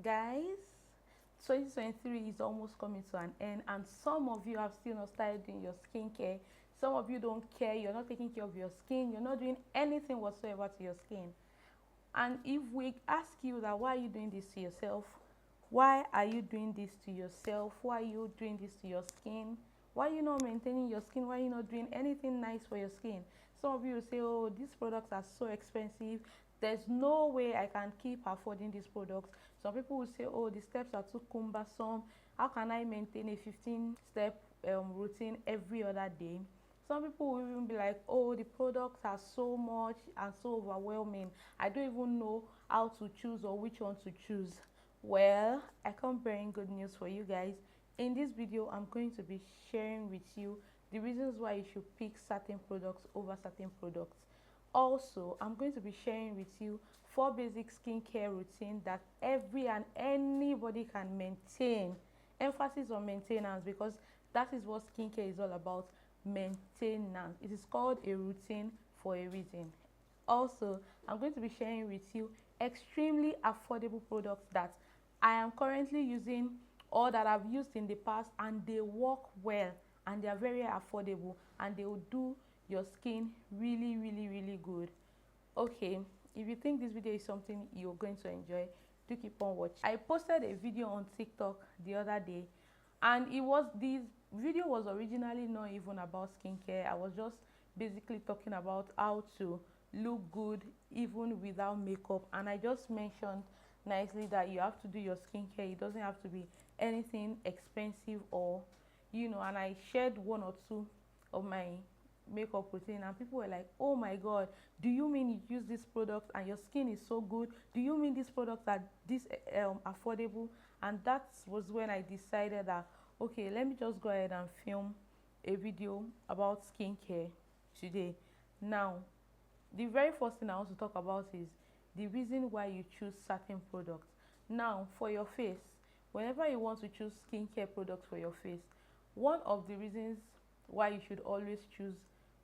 Guys, 2023 is almost coming to an end, and some of you have still not started doing your skincare. Some of you don't care, you're not taking care of your skin, you're not doing anything whatsoever to your skin. And if we ask you that, why are you doing this to yourself? Why are you doing this to yourself? Why are you doing this to your skin? Why are you not maintaining your skin? Why are you not doing anything nice for your skin? Some of you will say, oh, these products are so expensive, there's no way I can keep affording these products. Some people will say, oh, the steps are too cumbersome, how can I maintain a 15-step routine every other day? Some people will even be like, oh, the products are so much and so overwhelming, I don't even know how to choose or which one to choose. Well, I come bearing good news for you guys. In this video, I'm going to be sharing with you the reasons why you should pick certain products over certain products. Also, I'm going to be sharing with you 4 basic skincare routines that every and anybody can maintain. Emphasis on maintenance, because that is what skincare is all about. Maintenance. It is called a routine for a reason. Also, I'm going to be sharing with you extremely affordable products that I am currently using or that I've used in the past, and they work well and they are very affordable and they will do your skin really good. Okay, if you think this video is something you're going to enjoy, do keep on watching. I posted a video on TikTok the other day, and this video was originally not even about skincare. I was just basically talking about how to look good even without makeup, and I just mentioned nicely that you have to do your skincare. It doesn't have to be anything expensive, or and I shared 1 or 2 of my makeup routine, and people were like, oh my god, do you mean you use this product and your skin is so good? Do you mean these products are this affordable? And that was when I decided that, okay, let me just go ahead and film a video about skincare today. Now, the very first thing I want to talk about is the reason why you choose certain products. Now, for your face, whenever you want to choose skincare products for your face, one of the reasons why you should always choose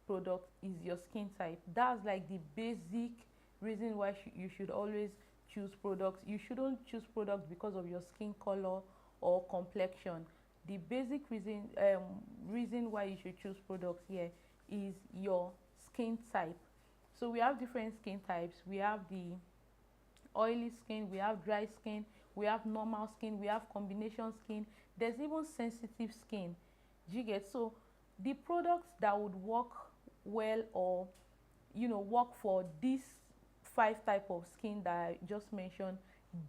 product is your skin type. That's like the basic reason why you should always choose products. You shouldn't choose products because of your skin color or complexion. The basic reason why you should choose products here is your skin type. So we have different skin types. We have the oily skin, we have dry skin, we have normal skin, we have combination skin, there's even sensitive skin. Do you get? So the products that would work well, or work for these 5 type of skin that I just mentioned,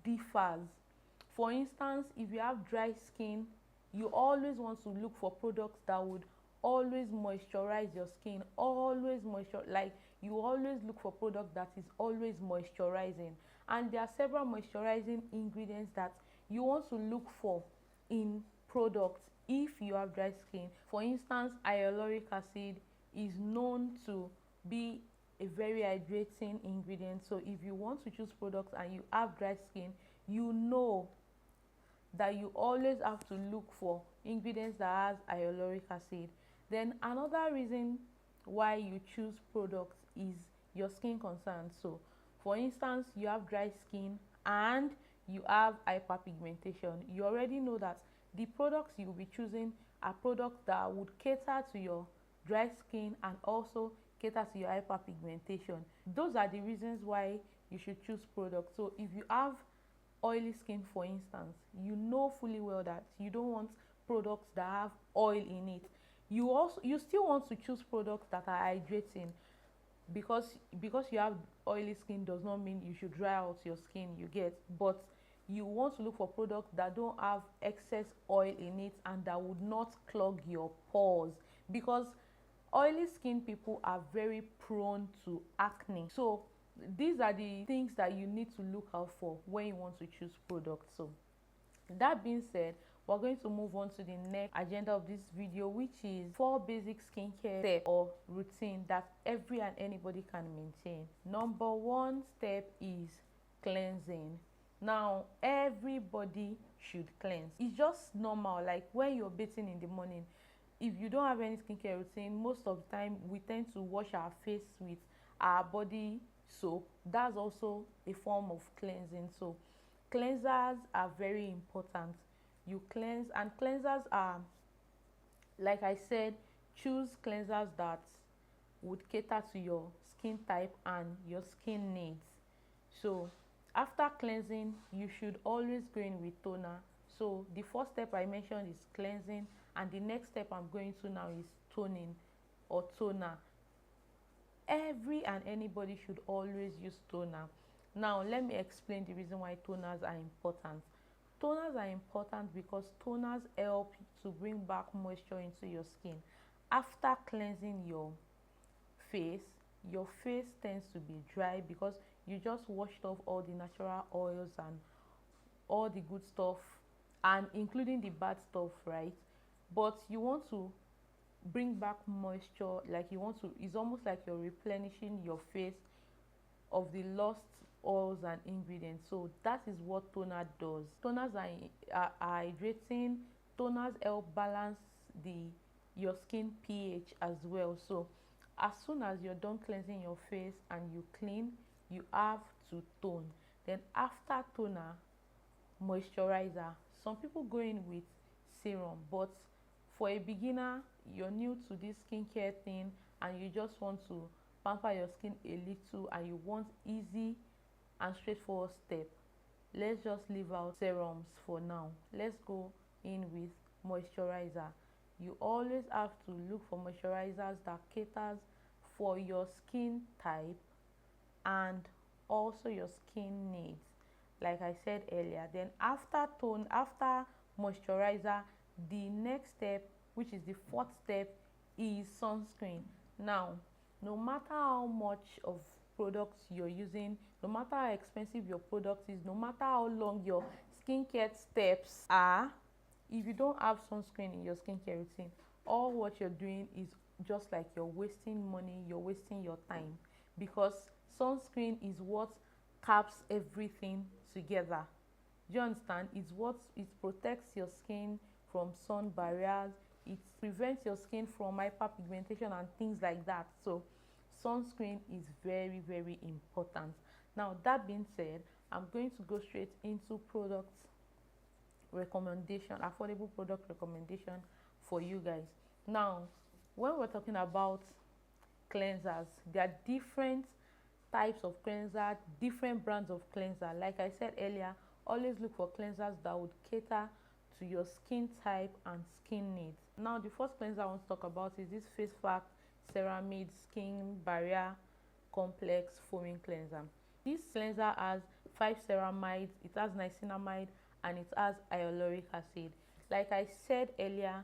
differs. For instance, if you have dry skin, you always want to look for products that would always moisturize your skin, always moisture, like you always look for product that is always moisturizing. And there are several moisturizing ingredients that you want to look for in products if you have dry skin. For instance, hyaluronic acid is known to be a very hydrating ingredient. So if you want to choose products and you have dry skin, you know that you always have to look for ingredients that has hyaluronic acid. Then another reason why you choose products is your skin concern. So for instance, you have dry skin and you have hyperpigmentation. You already know that the products you'll be choosing are products that would cater to your dry skin and also cater to your hyperpigmentation. Those are the reasons why you should choose products. So if you have oily skin, for instance, you know fully well that you don't want products that have oil in it. You still want to choose products that are hydrating, because you have oily skin does not mean you should dry out your skin, you get. But you want to look for products that don't have excess oil in it and that would not clog your pores, because oily skin people are very prone to acne. So these are the things that you need to look out for when you want to choose products. So that being said, we're going to move on to the next agenda of this video, which is 4 basic skincare steps or routine that every and anybody can maintain. Number 1 step is cleansing. Now, everybody should cleanse. It's just normal, like when you're bathing in the morning. If you don't have any skincare routine, most of the time we tend to wash our face with our body soap. That's also a form of cleansing. So Cleansers are very important. You cleanse, and cleansers are, like I said, choose cleansers that would cater to your skin type and your skin needs. So after cleansing, you should always go in with toner. So the first step I mentioned is cleansing, and the next step I'm going to now is toning or toner. Every and anybody should always use toner. Now let me explain the reason why toners are important. Toners are important because toners help to bring back moisture into your skin. After cleansing face your face tends to be dry because you just washed off all the natural oils and all the good stuff, and including the bad stuff, right? But you want to bring back moisture, like you want to, it's almost like you're replenishing your face of the lost oils and ingredients. So that is what toner does. Toners are hydrating. Toners help balance the your skin pH as well. So as soon as you're done cleansing your face and you clean, you have to tone. Then after toner, moisturizer. Some people go in with serum, but for a beginner, you're new to this skincare thing and you just want to pamper your skin a little and you want easy and straightforward step, let's just leave out serums for now. Let's go in with moisturizer. You always have to look for moisturizers that caters for your skin type and also your skin needs, like I said earlier. Then after moisturizer, the next step, which is the fourth step, is sunscreen. Now, no matter how much of products you're using, no matter how expensive your product is, no matter how long your skincare steps are, if you don't have sunscreen in your skincare routine, all what you're doing is just like you're wasting money, you're wasting your time, because sunscreen is what caps everything together. Do you understand? It protects your skin from sun barriers, it prevents your skin from hyperpigmentation and things like that. So sunscreen is very, very important. Now that being said, I'm going to go straight into product recommendation, affordable product recommendation for you guys. Now, when we're talking about cleansers, there are different types of cleanser, different brands of cleanser. Like I said earlier, always look for cleansers that would cater to your skin type and skin needs. Now the first cleanser I want to talk about is this Face Fact Ceramide Skin Barrier Complex Foaming Cleanser. This cleanser has 5 ceramides, it has niacinamide, and it has hyaluronic acid. Like I said earlier,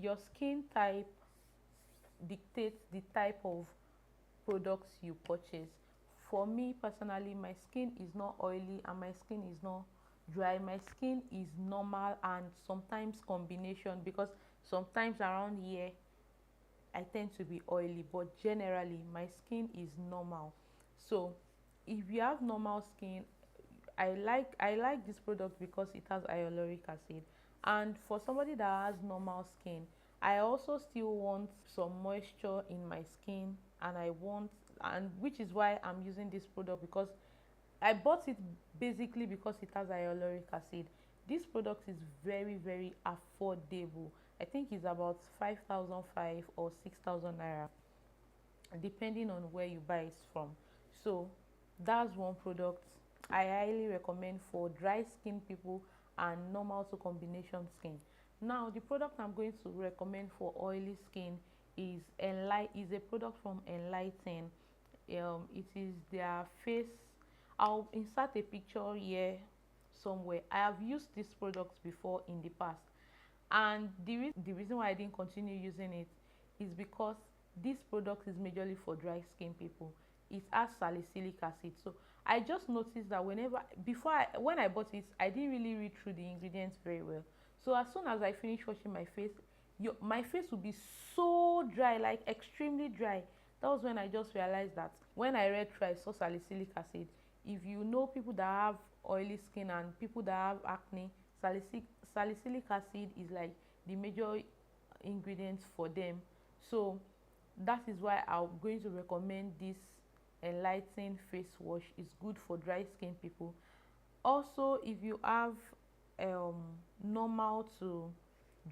your skin type dictates the type of products you purchase. For me personally, my skin is not oily and my skin is not dry. My skin is normal and sometimes combination, because sometimes around here I tend to be oily, but generally my skin is normal. So if you have normal skin, I like this product because it has hyaluronic acid. And for somebody that has normal skin, I also still want some moisture in my skin, and which is why I'm using this product, because I bought it basically because it has hyaluronic acid. This product is very, very affordable. I think it's about 5,005 or 6,000 naira, depending on where you buy it from. So that's one product I highly recommend for dry skin people and normal to combination skin. Now the product I'm going to recommend for oily skin is a product from Enlighten. It is their face. I'll insert a picture here somewhere. I have used this product before in the past, and the reason why I didn't continue using it is because this product is majorly for dry skin people. It has salicylic acid. So I just noticed that when I bought it, I didn't really read through the ingredients very well. So as soon as I finish washing my face, my face will be so dry, like extremely dry. That was when I just realized that when I read through, I saw salicylic acid. If you know people that have oily skin and people that have acne, salicylic acid is like the major ingredient for them. So that is why I'm going to recommend this Enlighten face wash. It's good for dry skin people. Also, if you have um normal to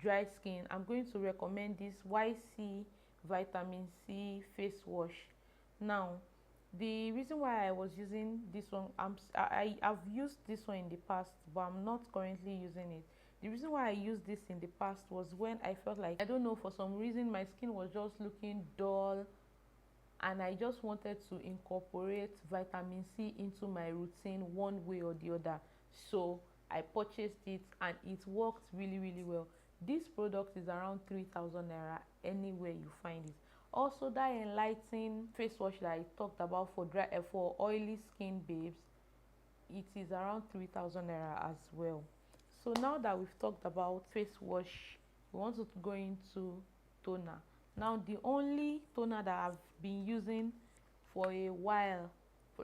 dry skin, I'm going to recommend this YC vitamin C face wash. Now, the reason why I was using this one, I've used this one in the past, but I'm not currently using it. The reason why I used this in the past was when I felt like, I don't know, for some reason my skin was just looking dull, and I just wanted to incorporate vitamin C into my routine one way or the other. So I purchased it and it worked really, really well. This product is around 3,000 naira anywhere you find it. Also, that enlightening face wash that I talked about for for oily skin babes, it is around 3,000 naira as well. So now that we've talked about face wash, we want to go into toner. Now, the only toner that I've been using for a while,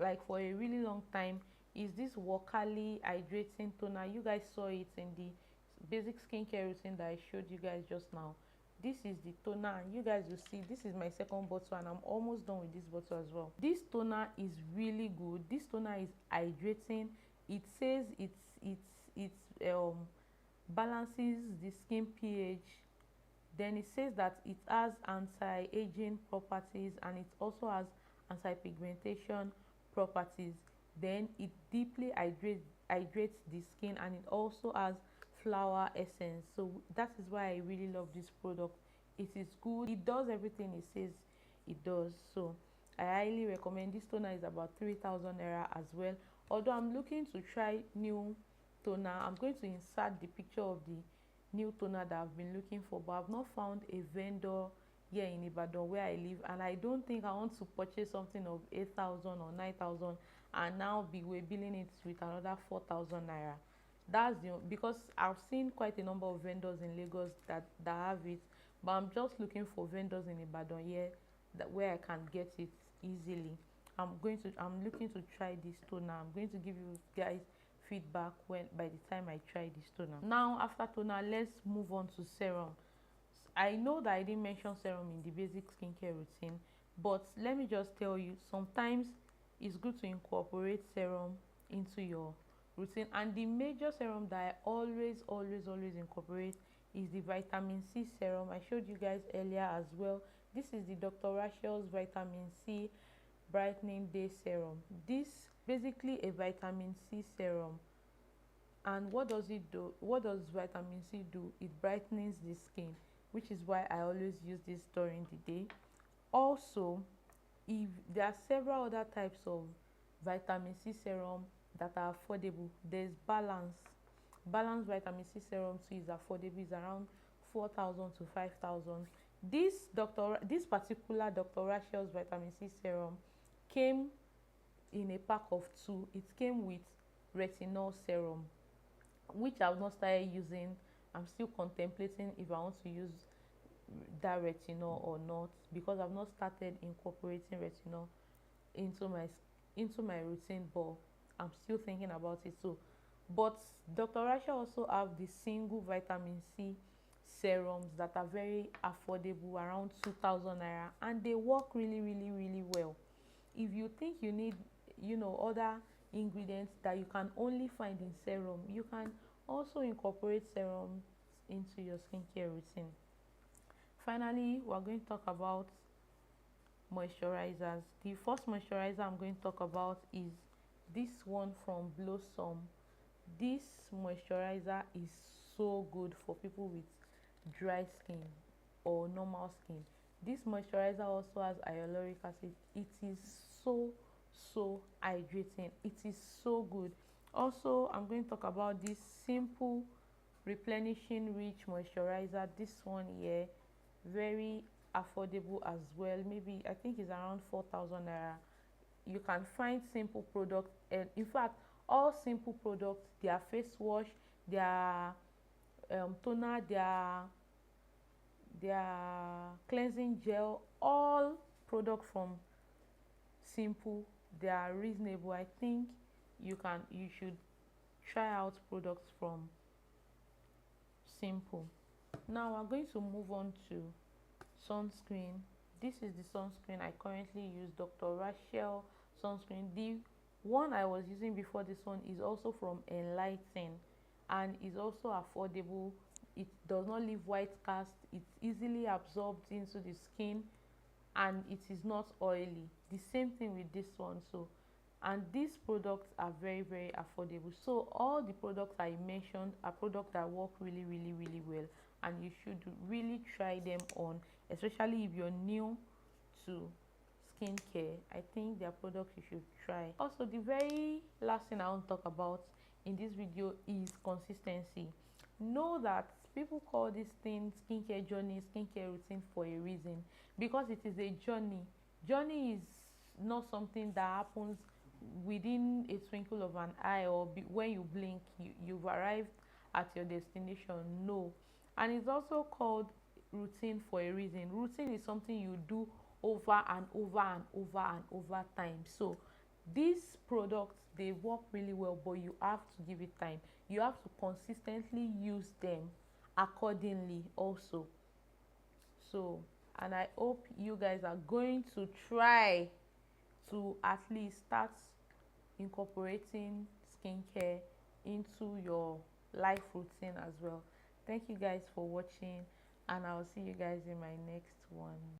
like for a really long time, is this Wakali hydrating toner. You guys saw it in the basic skincare routine that I showed you guys just now. This is the toner, and you guys will see this is my second bottle and I'm almost done with this bottle as well. This toner is really good. This toner is hydrating. It says it's balances the skin pH. Then it says that it has anti-aging properties and it also has anti-pigmentation properties. Then it deeply hydrates the skin, and it also has flower essence. So that is why I really love this product. It is good. It does everything it says it does. So I highly recommend. This toner is about 3,000 naira as well. Although I'm looking to try new toner, I'm going to insert the picture of the new toner that I've been looking for, but I've not found a vendor here in Ibadan where I live, and I don't think I want to purchase something of 8,000 or 9,000 and now be billing it with another 4,000 naira. That's the, because I've seen quite a number of vendors in Lagos that have it, but I'm just looking for vendors in Ibadan here that where I can get it easily. I'm looking to try this toner. I'm going to give you guys feedback when by the time I try this toner. Now, after toner, let's move on to serum. I know that I didn't mention serum in the basic skincare routine, but let me just tell you, sometimes it's good to incorporate serum into your routine. And the major serum that I always incorporate is the vitamin C serum. I showed you guys earlier as well. This is the Dr. Rachel's vitamin C brightening day serum. This basically a vitamin C serum. And what does it do? What does vitamin C do? It brightens the skin, which is why I always use this during the day. Also, if there are several other types of vitamin C serum that are affordable. There's balance vitamin C serum too is affordable. Is around 4,000 to 5,000. This particular Dr. Rachel's vitamin C serum came in a pack of two. It came with retinol serum, which I've not started using. I'm still contemplating if I want to use that retinol or not, because I've not started incorporating retinol into my routine, but I'm still thinking about it. So, but Dr. Rachel also have the single vitamin C serums that are very affordable, around 2,000 naira, and they work really well. If you think you need, other ingredients that you can only find in serum, you can also incorporate serums into your skincare routine. Finally, we're going to talk about moisturizers. The first moisturizer I'm going to talk about is this one from Blossom. This moisturizer is so good for people with dry skin or normal skin. This moisturizer also has hyaluronic acid. It is so hydrating. It is so good. Also, I'm going to talk about this simple replenishing rich moisturizer. This one here, very affordable as well. Maybe I think it's around 4,000 naira. You can find simple products, and in fact all simple products, their face wash, their toner, their cleansing gel, all products from Simple, they are reasonable. I think you should try out products from Simple. Now we're going to move on to sunscreen. This is the sunscreen I currently use, Dr. Rachel sunscreen. The One I was using before this one is also from Enlighten, and is also affordable. It does not leave white cast, it's easily absorbed into the skin, and it is not oily. The same thing with this one. So, and these products are very, very affordable. So all the products I mentioned are products that work really, really, really well, and you should really try them on, especially if you're new to skincare. I think their products you should try. Also, the very last thing I want to talk about in this video is consistency. Know that people call this thing skincare journey, skincare routine for a reason, because it is a journey. Journey is not something that happens within a twinkle of an eye, or when you blink you've arrived at your destination. No. And it's also called routine for a reason. Routine is something you do over and over and over and over time. So these products, they work really well, but you have to give it time. You have to consistently use them accordingly also. So, and I hope you guys are going to try to at least start incorporating skincare into your life routine as well. Thank you guys for watching, and I'll see you guys in my next one.